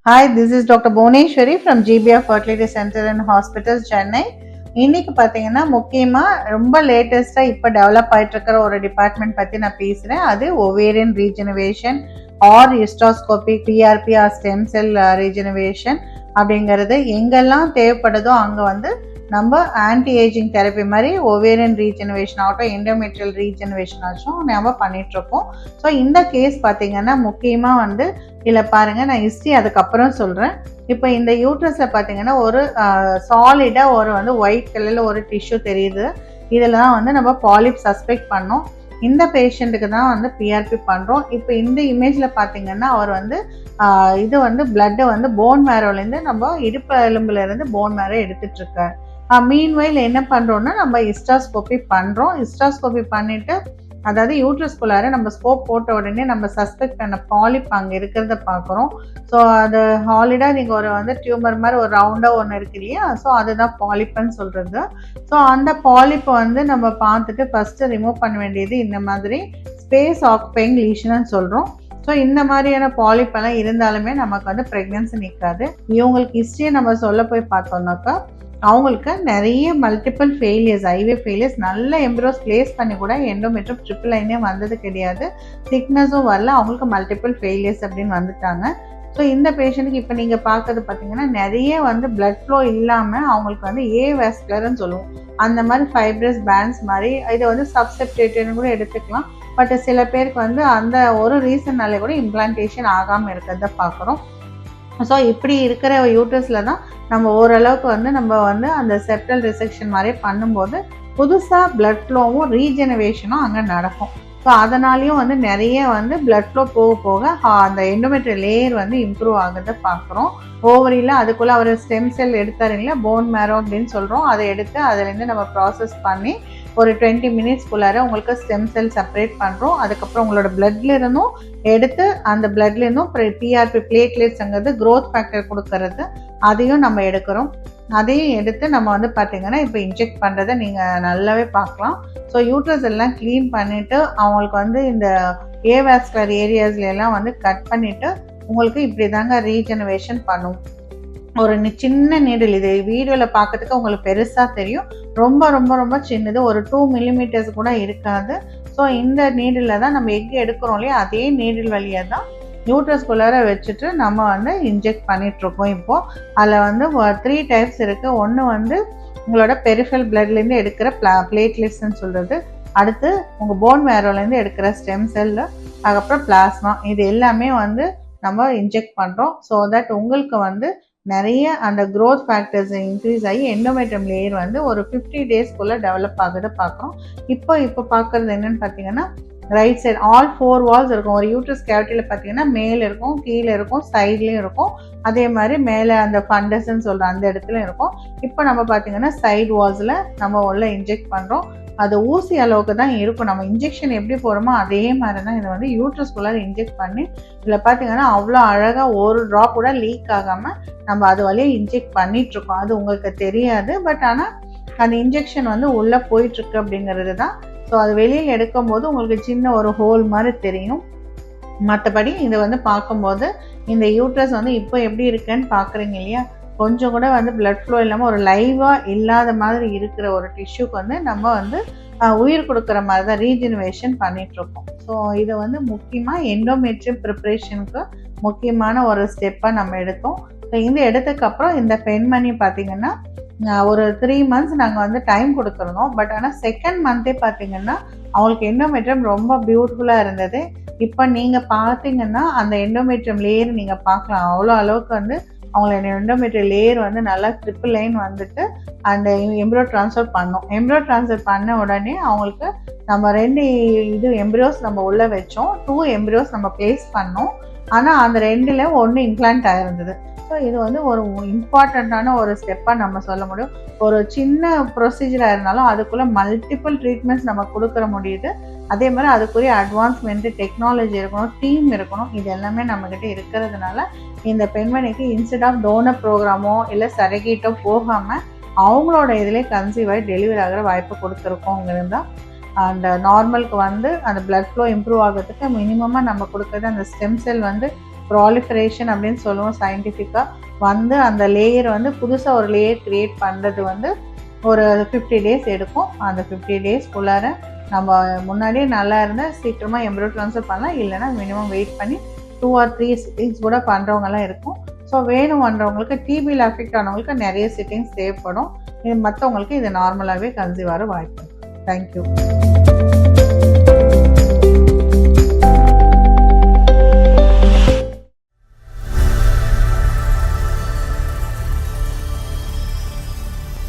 Hi, this is Dr. Bhuneshwari from GBR Fertility Center and Hospitals, Chennai. இன்னைக்கு பார்த்தீங்கன்னா முக்கியமாக ரொம்ப லேட்டஸ்ட்டாக இப்போ டெவலப் ஆகிட்டு இருக்கிற ஒரு டிபார்ட்மெண்ட் பற்றி நான் பேசுகிறேன். அது ovarian regeneration or hysteroscopy, PRP or stem cell regeneration அப்படிங்கிறது எங்கெல்லாம் தேவைப்படுதோ அங்கே வந்து நம்ம ஆன்டி ஏஜிங் தெரப்பி மாதிரி ஒவேரியன் ரீஜெனரேஷன் ஆகட்டும், எண்டோமெட்ரியல் ரீஜெனரேஷன் ஆச்சும் நம்ம பண்ணிகிட்ருக்கோம். ஸோ இந்த கேஸ் பார்த்தீங்கன்னா முக்கியமாக வந்து இதில் பாருங்கள், நான் ஹிஸ்ட்ரி அதுக்கப்புறம் சொல்கிறேன். இப்போ இந்த யூட்ரஸில் பார்த்தீங்கன்னா ஒரு சாலிடாக ஒரு வந்து ஒயிட் கலரில் ஒரு டிஷ்யூ தெரியுது. இதில் தான் வந்து நம்ம பாலிப் சஸ்பெக்ட் பண்ணோம். இந்த பேஷண்ட்டுக்கு தான் வந்து பிஆர்பி பண்ணுறோம். இப்போ இந்த இமேஜில் பார்த்தீங்கன்னா அவர் வந்து இது வந்து பிளட்டை வந்து போன் மேரோலேருந்து நம்ம இடுப்பு எலும்புலேருந்து போன் மேரோ எடுத்துகிட்ருக்காரு. மீன்வைல் என்ன பண்ணுறோன்னா நம்ம ஹிஸ்டாஸ்கோபி பண்ணுறோம். ஹிஸ்டாஸ்கோபி பண்ணிவிட்டு அதாவது யூட்ரஸ்குள்ளார நம்ம ஸ்கோப் போட்ட உடனே நம்ம சஸ்பெக்ட் பண்ண பாலிப் அங்கே இருக்கிறத பார்க்குறோம். ஸோ அது ஹாலிடாக நீங்கள் ஒரு வந்து டியூமர் மாதிரி ஒரு ரவுண்டாக ஒன்று இருக்கு இல்லையா, ஸோ அதுதான் பாலிப்புன்னு சொல்கிறது. ஸோ அந்த பாலிப்பை வந்து நம்ம பார்த்துட்டு ஃபஸ்ட்டு ரிமூவ் பண்ண வேண்டியது இந்த மாதிரி ஸ்பேஸ் ஆக்குபைங் லீஷன்னு சொல்கிறோம். ஸோ இந்த மாதிரியான பாலிப்பெல்லாம் இருந்தாலுமே நமக்கு வந்து ப்ரெக்னன்சி நிற்காது. இவங்களுக்கு ஹிஸ்ட்ரியை நம்ம சொல்ல போய் பார்த்தோம்னாக்கா அவங்களுக்கு நிறைய மல்டிபிள் ஃபெயிலியர்ஸ், ஐவிஎஃப் ஃபெயிலியர்ஸ், நல்ல எம்ப்ரோஸ் பிளேஸ் பண்ணி கூட எண்டோமெட்ரியம் ட்ரிபிள் லைனே வந்தது கிடையாது, திக்னஸும் வரல, அவங்களுக்கு மல்டிபிள் ஃபெயிலியர்ஸ் அப்படின்னு வந்துட்டாங்க. ஸோ இந்த பேஷண்ட்டுக்கு இப்போ நீங்கள் பார்க்கறது பார்த்தீங்கன்னா நிறைய வந்து பிளட் ஃப்ளோ இல்லாமல் அவங்களுக்கு வந்து ஏவாஸ்குலர்னு சொல்லுவோம். அந்த மாதிரி ஃபைப்ரஸ் பேண்ட்ஸ் மாதிரி இதை வந்து சப்செப்டேட்டட்னு கூட எடுத்துக்கலாம். பட் சில பேருக்கு வந்து அந்த ஒரு ரீசன்னாலே கூட இம்ப்ளான்டேஷன் ஆகாமல் இருக்கிறத பார்க்குறோம். ஸோ இப்படி இருக்கிற யூட்ரஸில் தான் நம்ம ஓரளவுக்கு வந்து நம்ம வந்து அந்த செப்டல் ரிசெக்ஷன் மாதிரி பண்ணும்போது புதுசாக பிளட் ஃப்ளோவும் ரீஜெனரேஷனும் அங்கே நடக்கும். ஸோ அதனாலையும் வந்து நிறைய வந்து பிளட் ஃப்ளோ போக போக அந்த எண்டோமெட்ரியல் லேயர் வந்து இம்ப்ரூவ் ஆகுறத பார்க்குறோம். ஓவரியில் அதுக்குள்ளே அவர் ஸ்டெம் செல் எடுத்தாருங்களா, போன் மேரோ அப்படின்னு சொல்கிறோம், அதை எடுத்து அதுலேருந்து நம்ம ப்ராசஸ் பண்ணி ஒரு 20 மினிட்ஸ்குள்ளார உங்களுக்கு ஸ்டெம் செல் செப்பரேட் பண்ணுறோம். அதுக்கப்புறம் உங்களோட பிளட்ல இருந்தும் எடுத்து அந்த பிளட்ல இருந்தும் பிஆர்பி பிளேட்லெட்ஸ்ங்கிறது க்ரோத் ஃபேக்டர் கொடுக்கறது, அதையும் நம்ம எடுக்கிறோம். அதையும் எடுத்து நம்ம வந்து பார்த்தீங்கன்னா இப்போ இன்ஜெக்ட் பண்ணுறதை நீங்கள் நல்லாவே பார்க்கலாம். ஸோ யூட்ரஸ் எல்லாம் க்ளீன் பண்ணிவிட்டு அவங்களுக்கு வந்து இந்த ஏவாஸ்குலர் ஏரியாஸ்லாம் வந்து கட் பண்ணிவிட்டு உங்களுக்கு இப்படி தாங்க ரீஜெனரேஷன் பண்ணும். ஒரு சின்ன நீடில், இது வீடியோவில் பார்க்கறதுக்கு உங்களுக்கு பெருசாக தெரியும், ரொம்ப ரொம்ப ரொம்ப சின்னது, ஒரு 2 மில்லிமீட்டர்ஸ் கூட இருக்காது. ஸோ இந்த நீடில் தான் நம்ம எக் எடுக்கிறோம் இல்லையா, அதே நீடில் வழியாக தான் யூட்ரஸ்குள்ளார வச்சுட்டு நம்ம வந்து இன்ஜெக்ட் பண்ணிகிட்ருக்கோம். இப்போது அதில் வந்து 3 டைப்ஸ் இருக்குது. ஒன்று வந்து உங்களோட பெரிஃபரல் பிளட்லேருந்து எடுக்கிற பிளேட்லெட்ஸ்ன்னு சொல்கிறது, அடுத்து உங்கள் போன் மேரோலேருந்து எடுக்கிற ஸ்டெம் செல்லு, அதுக்கப்புறம் பிளாஸ்மா, இது எல்லாமே வந்து நம்ம இன்ஜெக்ட் பண்ணுறோம். ஸோ தட் உங்களுக்கு வந்து நிறைய அந்த க்ரோத் ஃபேக்டர்ஸ் இன்க்ரீஸ் ஆகி எண்டோமெட்ரியம் லேயர் வந்து ஒரு 50 டேஸ்க்குள்ளே டெவலப் ஆகுது பார்க்குறோம். இப்போ பார்க்குறது என்னென்னு பார்த்தீங்கன்னா ரைட் சைடு ஆல் 4 வால்ஸ் இருக்கும். ஒரு யூட்ரஸ் கேவிட்டியில் பார்த்தீங்கன்னா மேலே இருக்கும், கீழே இருக்கும், சைட்லேயும் இருக்கும், அதே மாதிரி மேலே அந்த ஃபண்டஸ்ன்னு சொல்கிற அந்த இடத்துலையும் இருக்கும். இப்போ நம்ம பார்த்தீங்கன்னா சைடு வால்ஸில் நம்ம உள்ள இன்ஜெக்ட் பண்ணுறோம். அது ஊசி அளவுக்கு தான் இருக்கும். நம்ம இன்ஜெக்ஷன் எப்படி போகிறோமோ அதே மாதிரி தான் இதை வந்து யூட்ரஸ்குள்ளார இன்ஜெக்ட் பண்ணி இதில் பார்த்தீங்கன்னா அவ்வளோ அழகாக ஒரு ட்ராப் கூட லீக் ஆகாமல் நம்ம அது வழியாக இன்ஜெக்ட் பண்ணிகிட்ருக்கோம். அது உங்களுக்கு தெரியாது, பட் ஆனால் அந்த இன்ஜெக்ஷன் வந்து உள்ளே போயிட்டுருக்கு அப்படிங்கிறது தான். ஸோ அது வெளியில் எடுக்கும்போது உங்களுக்கு சின்ன ஒரு ஹோல் மாதிரி தெரியும். மற்றபடி இதை வந்து பார்க்கும்போது இந்த யூட்ரஸ் வந்து இப்போ எப்படி இருக்குன்னு பார்க்குறீங்க இல்லையா, கொஞ்சம் கூட வந்து பிளட் ஃப்ளோ இல்லாமல் ஒரு லைவாக இல்லாத மாதிரி இருக்கிற ஒரு டிஷ்யூக்கு வந்து நம்ம வந்து உயிர் கொடுக்குற மாதிரி தான் ரீஜெனரேஷன் பண்ணிகிட்ருக்கோம். ஸோ இதை வந்து முக்கியமாக எண்டோமெட்ரியம் ப்ரிப்ரேஷனுக்கு முக்கியமான ஒரு ஸ்டெப்பாக நம்ம எடுத்தோம். ஸோ இந்த எடுத்ததுக்கப்புறம் இந்த பெண்மணி பார்த்திங்கன்னா ஒரு 3 மந்த்ஸ் நாங்கள் வந்து டைம் கொடுத்துருந்தோம். பட் ஆனால் செகண்ட் மந்த்தே பார்த்திங்கன்னா அவங்களுக்கு எண்டோமெட்ரியம் ரொம்ப பியூட்டிஃபுல்லாக இருந்தது. இப்போ நீங்கள் பார்த்தீங்கன்னா அந்த எண்டோமெட்ரியம் லேயர் நீங்கள் பார்க்கலாம், அவ்வளோ அளவுக்கு வந்து அவங்களோட எண்டோமெட்ரியல் லேயர் வந்து நல்லா ட்ரிபிள் லைன் வந்துட்டு அந்த எம்ப்ரியோ ட்ரான்ஸ்ஃபர் பண்ணோம். எம்ப்ரியோ ட்ரான்ஸ்ஃபர் பண்ண உடனே அவங்களுக்கு நம்ம 2 எம்ப்ரியோஸ் நம்ம உள்ளே வச்சோம், 2 எம்ப்ரியோஸ் நம்ம பிளேஸ் பண்ணோம். ஆனால் அந்த 2ல் 1 இம்ப்ளான்ட் ஆகிருந்தது. ஸோ இது வந்து ஒரு இம்பார்ட்டண்ட்டான ஒரு ஸ்டெப்பாக நம்ம சொல்ல முடியும். ஒரு சின்ன ப்ரொசீஜராக இருந்தாலும் அதுக்குள்ளே மல்டிபிள் ட்ரீட்மெண்ட்ஸ் நம்ம கொடுக்குற முடியுது. அதே மாதிரி அதுக்குரிய அட்வான்ஸ்மெண்ட்டு, டெக்னாலஜி இருக்கணும், டீம் இருக்கணும், இது எல்லாமே நம்மக்கிட்ட இருக்கிறதுனால இந்த பெண்மணிக்கு இன்ஸ்டெட் ஆஃப் டோனர் ப்ரோக்ராமோ இல்லை சரகேட்டோ போகாமல் அவங்களோட இதிலே கன்சீவ் ஆகி டெலிவரி ஆகிற வாய்ப்பு கொடுத்துருக்கோங்கிறது தான். அந்த நார்மலுக்கு வந்து அந்த பிளட் ஃப்ளோ இம்ப்ரூவ் ஆகிறதுக்கு மினிமமாக நம்ம கொடுக்குறது அந்த ஸ்டெம் செல் வந்து ப்ராலிஃபரேஷன் அப்படின்னு சொல்லுவோம் சயின்டிஃபிக்காக. வந்து அந்த லேயர் வந்து புதுசாக ஒரு லேயர் க்ரியேட் பண்ணுறது வந்து ஒரு 50 டேஸ் எடுக்கும். அந்த 50 டேஸ்க்குள்ளார நம்ம முன்னாடியே நல்லா இருந்தால் சீக்கிரமாக எம்ப்ரோ ட்ரான்ஸ்ஃபர் பண்ணலாம். இல்லைனா மினிமம் வெயிட் பண்ணி 2 or 3 சிட்டிங்ஸ் கூட பண்ணுறவங்கலாம் இருக்கும். ஸோ வேணுன்றவங்களுக்கு டிபியில் அஃபெக்ட் ஆனவங்களுக்கு நிறைய சிட்டிங்ஸ் தேவைப்படும். இது மற்றவங்களுக்கு இது நார்மலாகவே கன்சீவ் ஆக வாய்ப்பு. தேங்க்யூ.